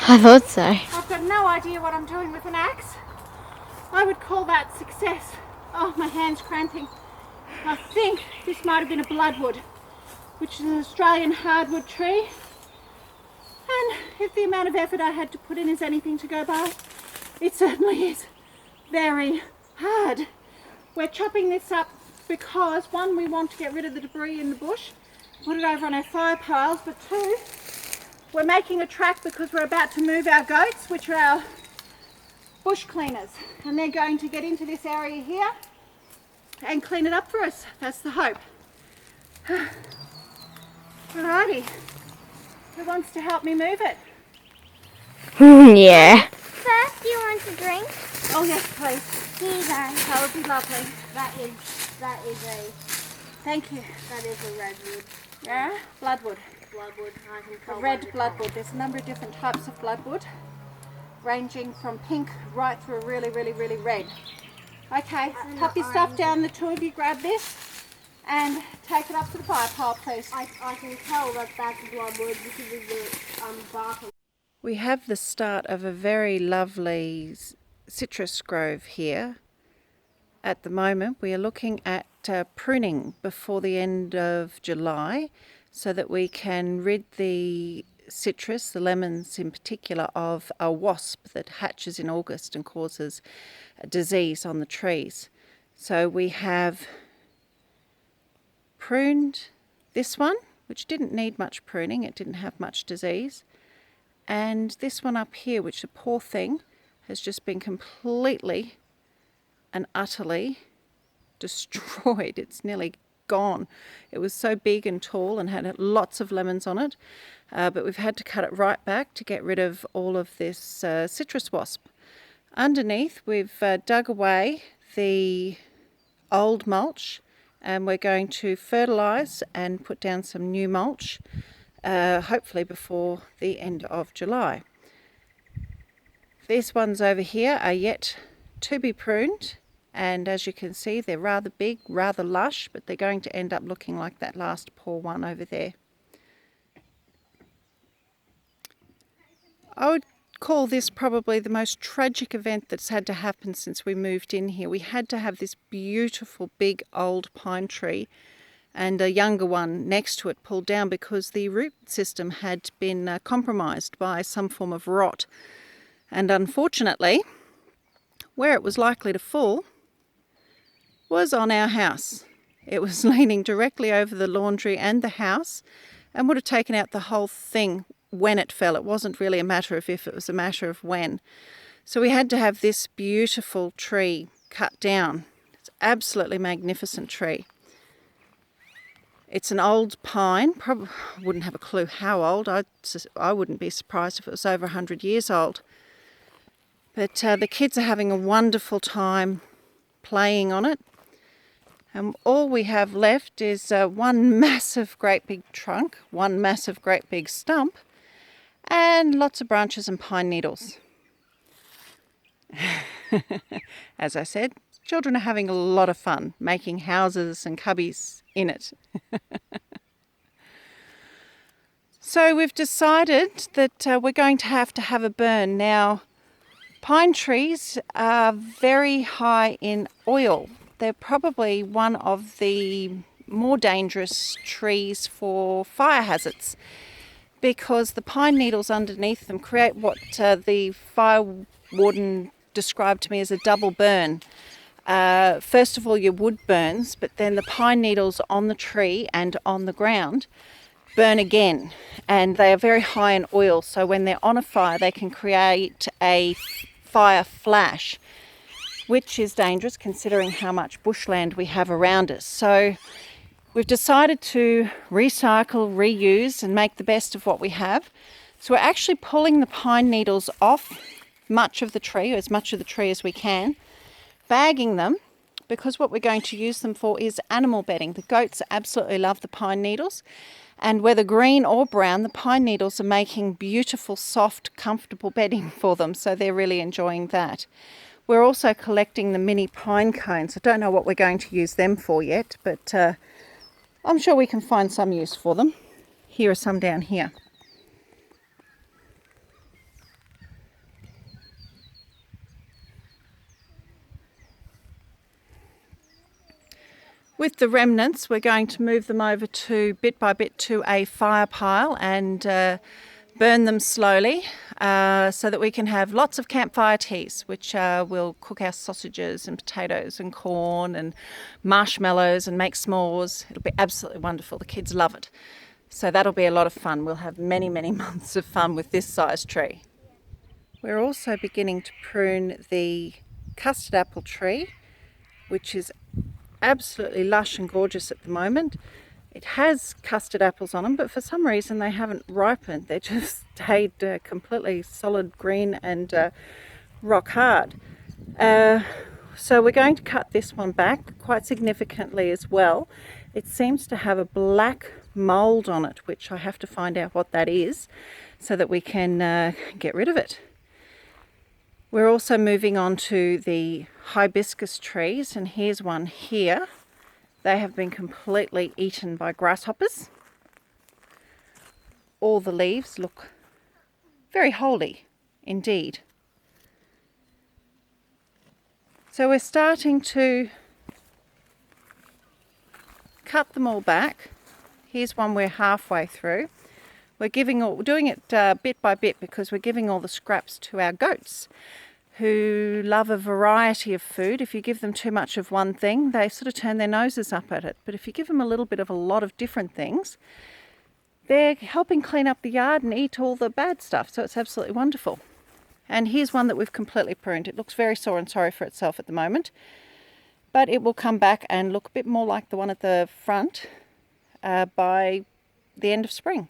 I thought so. I've got no idea what I'm doing with an axe. I would call that success. Oh, my hand's cramping. I think this might have been a bloodwood, which is an Australian hardwood tree. And if the amount of effort I had to put in is anything to go by, it certainly is very hard. We're chopping this up because, one, we want to get rid of the debris in the bush, put it over on our fire piles, but two, we're making a track because we're about to move our goats, which are our bush cleaners, and they're going to get into this area here and clean it up for us. That's the hope. Alrighty, who wants to help me move it? Yeah. First, do you want a drink? Oh yes, please. Here you go. That would be lovely. That is a Thank you. redwood. Yeah, bloodwood. Bloodwood. I can A tell red by the bloodwood. There's a number of different types of bloodwood, ranging from pink right through really, really, really red. Okay, pop your stuff down. The two of you grab this and take it up to the fire pile, please. I can tell that that's bloodwood because of the bark. We have the start of a very lovely citrus grove here. At the moment we are looking at pruning before the end of July so that we can rid the citrus, the lemons in particular, of a wasp that hatches in August and causes a disease on the trees. So we have pruned this one, which didn't need much pruning, it didn't have much disease. And this one up here, which the poor thing has just been completely and utterly destroyed. It's nearly gone. It was so big and tall and had lots of lemons on it, but we've had to cut it right back to get rid of all of this citrus wasp. Underneath we've dug away the old mulch and we're going to fertilise and put down some new mulch, hopefully before the end of July. These ones over here are yet to be pruned, and as you can see they're rather big, rather lush, but they're going to end up looking like that last poor one over there. I would call this probably the most tragic event that's had to happen since we moved in here. We had to have this beautiful big old pine tree and a younger one next to it pulled down because the root system had been compromised by some form of rot. And unfortunately, where it was likely to fall was on our house. It was leaning directly over the laundry and the house and would have taken out the whole thing when it fell. It wasn't really a matter of if, it was a matter of when. So we had to have this beautiful tree cut down. It's an absolutely magnificent tree. It's an old pine, probably wouldn't have a clue how old. I wouldn't be surprised if it was over 100 years old. But the kids are having a wonderful time playing on it. And all we have left is one massive great big trunk, one massive great big stump, and lots of branches and pine needles. As I said, children are having a lot of fun making houses and cubbies in it. So we've decided that we're going to have a burn. Now, pine trees are very high in oil. They're probably one of the more dangerous trees for fire hazards because the pine needles underneath them create what the fire warden described to me as a double burn. first of all your wood burns, but then the pine needles on the tree and on the ground burn again, and they are very high in oil, so when they're on a fire they can create a fire flash, which is dangerous considering how much bushland we have around us. So we've decided to recycle, reuse and make the best of what we have. So we're actually pulling the pine needles off much of the tree, or as much of the tree as we can, bagging them, because what we're going to use them for is animal bedding. The goats absolutely love the pine needles, and whether green or brown, the pine needles are making beautiful, soft, comfortable bedding for them, so they're really enjoying that. We're also collecting the mini pine cones. I don't know what we're going to use them for yet, but I'm sure we can find some use for them. Here are some down here. With the remnants, we're going to move them over to, bit by bit, to a fire pile and burn them slowly so that we can have lots of campfire teas, which we'll cook our sausages and potatoes and corn and marshmallows and make s'mores. It'll be absolutely wonderful. The kids love it. So that'll be a lot of fun. We'll have many, many months of fun with this size tree. We're also beginning to prune the custard apple tree, which is absolutely lush and gorgeous at the moment. It has custard apples on them, but for some reason they haven't ripened. They're just stayed completely solid green and rock hard. So we're going to cut this one back quite significantly as well. It seems to have a black mold on it, which I have to find out what that is so that we can get rid of it. We're also moving on to the hibiscus trees, and here's one here. They have been completely eaten by grasshoppers. All the leaves look very holy indeed. So we're starting to cut them all back. Here's one we're halfway through. We're doing it bit by bit because we're giving all the scraps to our goats, who love a variety of food. If you give them too much of one thing, they sort of turn their noses up at it. But if you give them a little bit of a lot of different things, they're helping clean up the yard and eat all the bad stuff. So it's absolutely wonderful. And here's one that we've completely pruned. It looks very sore and sorry for itself at the moment, but it will come back and look a bit more like the one at the front by the end of spring.